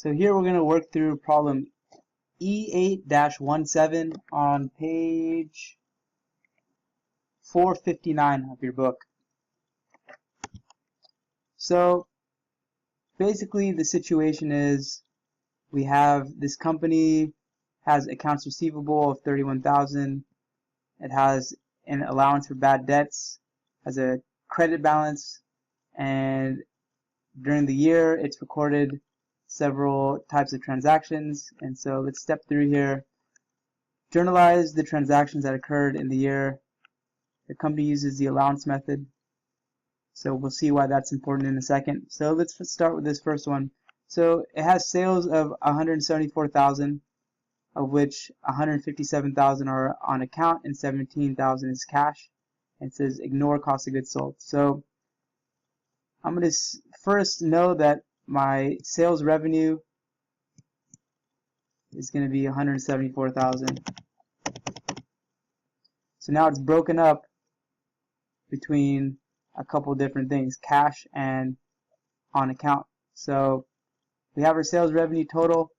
So here we're going to work through problem E8-17 on page 459 of your book. So basically the situation is we have this company has accounts receivable of 31,000. It has an allowance for bad debts, has a credit balance, and during the year it's recorded several types of transactions. And so let's step through here. Journalize the transactions that occurred in the year. The company uses the allowance method, so we'll see why that's important in a second. So let's start with this first one. So it has sales of 174,000, of which 157,000 are on account and 17,000 is cash. And it says ignore cost of goods sold. So I'm going to first know that my sales revenue is going to be 174,000. So now it's broken up between a couple different things, cash and on account. So we have our sales revenue total.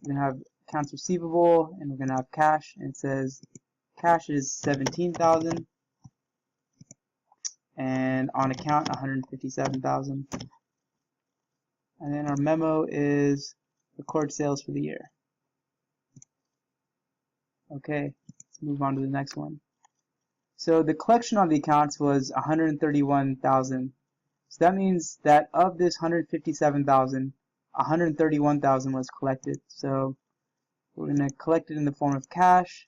We're going to have accounts receivable, and we're going to have cash. And it says cash is 17,000, and on account 157,000. And then our memo is record sales for the year. Okay, let's move on to the next one. So the collection on the accounts was 131,000. So that means that of this 157,000, 131,000 was collected. So we're going to collect it in the form of cash.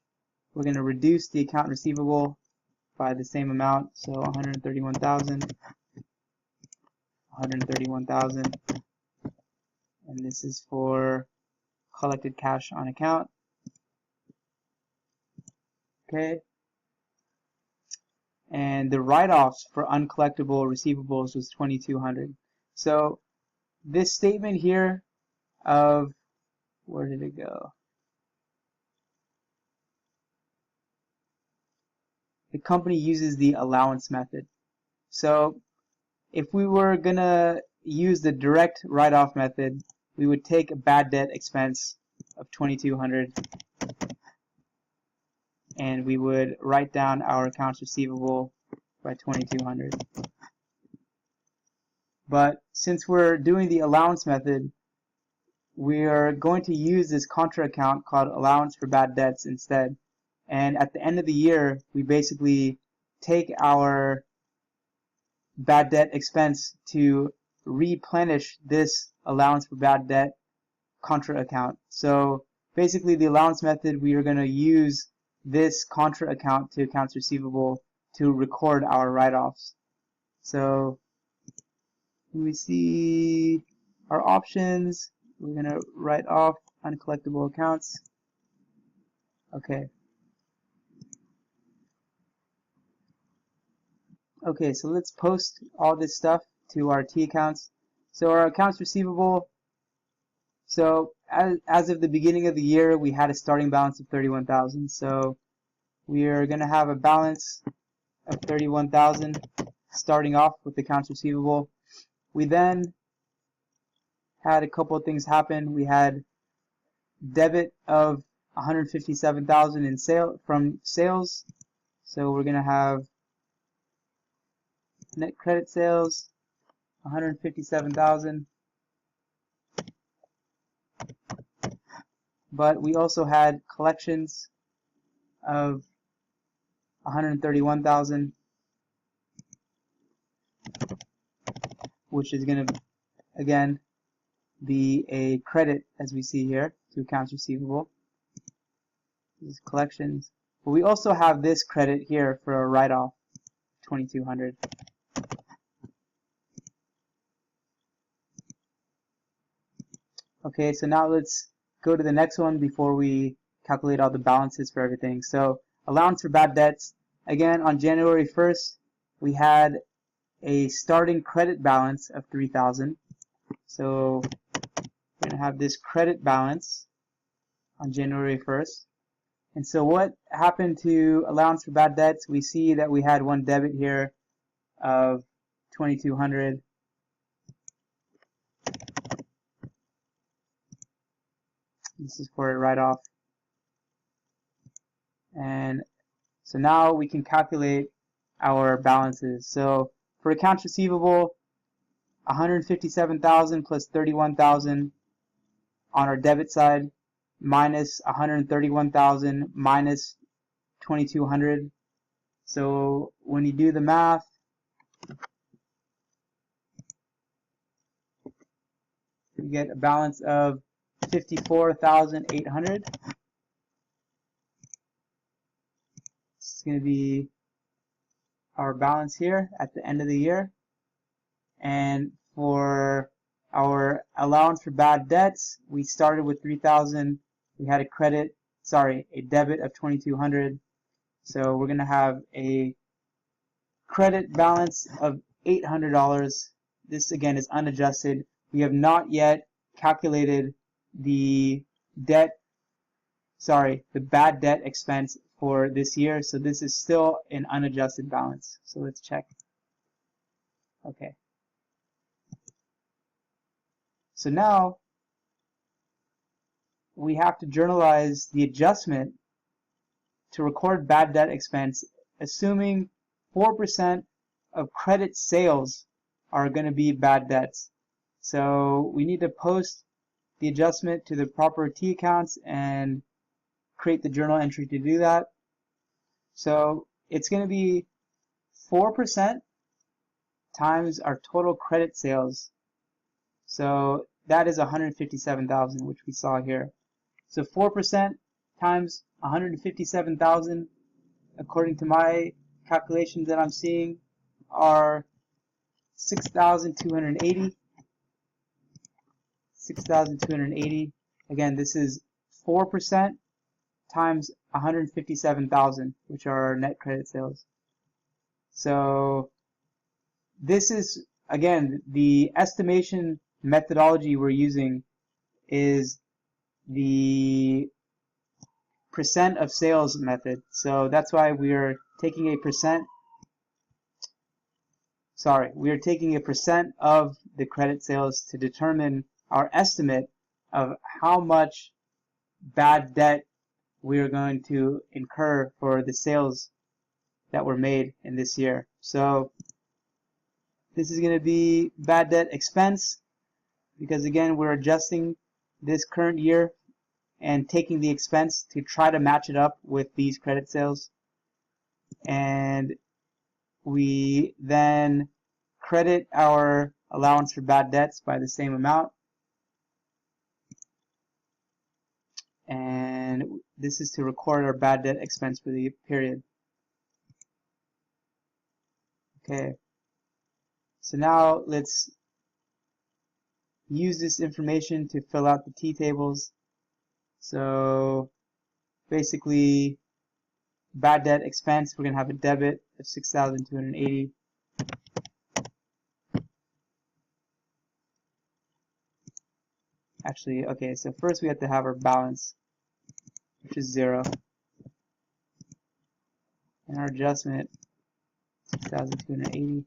We're going to reduce the account receivable by the same amount. So 131,000, 131,000. And this is for collected cash on account. Okay. And the write-offs for uncollectible receivables was 2,200. So this statement here of, where did it go? The company uses the allowance method. So if we were gonna use the direct write-off method, we would take a bad debt expense of 2,200 and we would write down our accounts receivable by 2,200. But since we're doing the allowance method, we are going to use this contra account called allowance for bad debts instead. And at the end of the year, we basically take our bad debt expense to replenish this allowance for bad debt contra account. So basically the allowance method, we are going to use this contra account to accounts receivable to record our write-offs. So when we see our options, we're going to write off uncollectible accounts. Okay. Okay, so let's post all this stuff to our T accounts. So our accounts receivable, so as of the beginning of the year, we had a starting balance of 31,000. So we are going to have a balance of 31,000 starting off with accounts receivable. We then had a couple of things happen. We had debit of 157,000 in from sales. So we're going to have net credit sales 157,000. But we also had collections of 131,000, which is going to again be a credit, as we see here, to accounts receivable. This is collections. But we also have this credit here for a write-off, 2,200. Okay, so now let's go to the next one before we calculate all the balances for everything. So allowance for bad debts. Again, on January 1st, we had a starting credit balance of 3,000. So we're going to have this credit balance on January 1st. And so what happened to allowance for bad debts? We see that we had one debit here of 2,200. This is for a write-off. And so now we can calculate our balances. So for accounts receivable, 157,000 plus 31,000 on our debit side, minus 131,000 minus 2,200. So when you do the math, you get a balance of 54,800. It's going to be our balance here at the end of the year. And for our allowance for bad debts, we started with 3,000. We had a debit of 2,200. So we're going to have a credit balance of $800. This again is unadjusted. We have not yet calculated the bad debt expense for this year. So this is still an unadjusted balance. So let's check. Okay. So now we have to journalize the adjustment to record bad debt expense, assuming 4% of credit sales are going to be bad debts. So we need to post the adjustment to the proper T accounts and create the journal entry to do that. So it's going to be 4% times our total credit sales. So that is 157,000, which we saw here. So 4% times 157,000, according to my calculations that I'm seeing, are 6,280. 6,280. Again, this is 4% times 157,000, which are our net credit sales. So this is, again, the estimation methodology we're using is the percent of sales method. So that's why we are taking a percent. We are taking a percent of the credit sales to determine our estimate of how much bad debt we are going to incur for the sales that were made in this year. So this is going to be bad debt expense, because again, we're adjusting this current year and taking the expense to try to match it up with these credit sales. And we then credit our allowance for bad debts by the same amount. And this is to record our bad debt expense for the period. Okay. So now let's use this information to fill out the T tables. So basically, bad debt expense, we're going to have a debit of 6,280. Actually, okay, so first we have to have our balance, which is 0. And our adjustment, 6,280.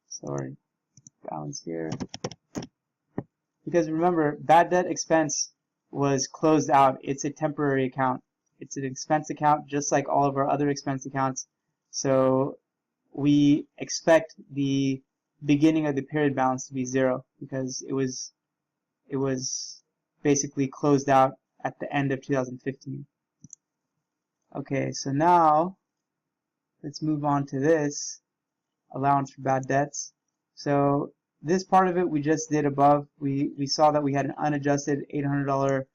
Sorry, balance here. Because remember, bad debt expense was closed out. It's a temporary account. It's an expense account just like all of our other expense accounts. So we expect the beginning of the period balance to be 0 because it was basically closed out at the end of 2015. Okay, so now let's move on to this allowance for bad debts. So this part of it we just did above. We saw that we had an unadjusted $800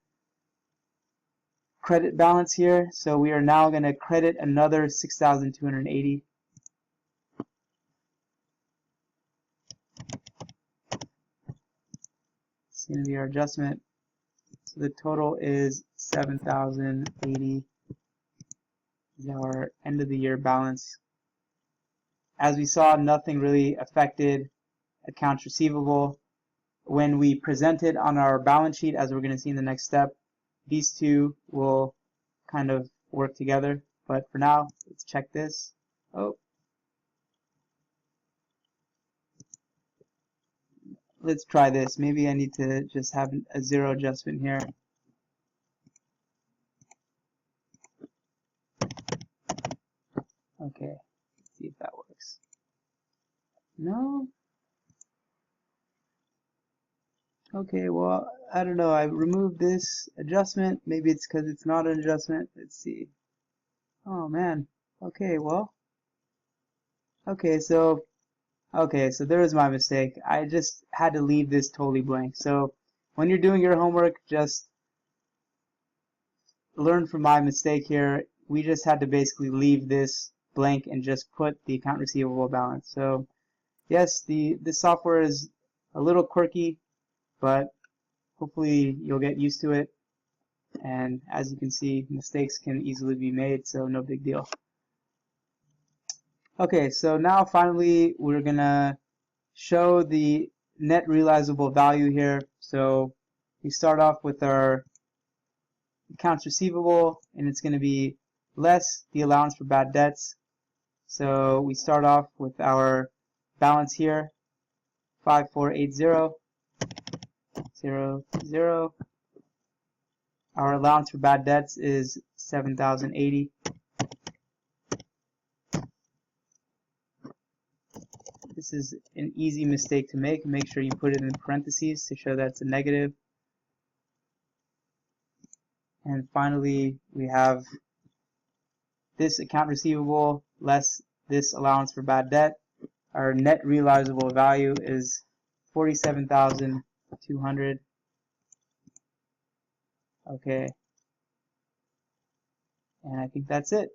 credit balance here. So we are now going to credit another 6,280. It's going to be our adjustment. So the total is 7,080 is our end of the year balance. As we saw, nothing really affected accounts receivable. When we present it on our balance sheet, as we're going to see in the next step, these two will kind of work together. But for now, let's check this. Oh. Let's try this. Maybe I need to just have a 0 adjustment here. Okay, well, I don't know. I removed this adjustment. Maybe it's because it's not an adjustment. Let's see. Oh man. Okay, well. Okay, so there was my mistake. I just had to leave this totally blank. So when you're doing your homework, just learn from my mistake here. We just had to basically leave this blank and just put the account receivable balance. So yes, this software is a little quirky, but hopefully you'll get used to it. And as you can see, mistakes can easily be made, so no big deal. Okay, so now finally we're gonna show the net realizable value here. So we start off with our accounts receivable, and it's going to be less the allowance for bad debts. So we start off with our balance here, 5480.00. Our allowance for bad debts is 7,080. This is an easy mistake to make. Make sure you put it in parentheses to show that it's a negative. And finally, we have this account receivable less this allowance for bad debt. Our net realizable value is 47,200. Okay. And I think that's it.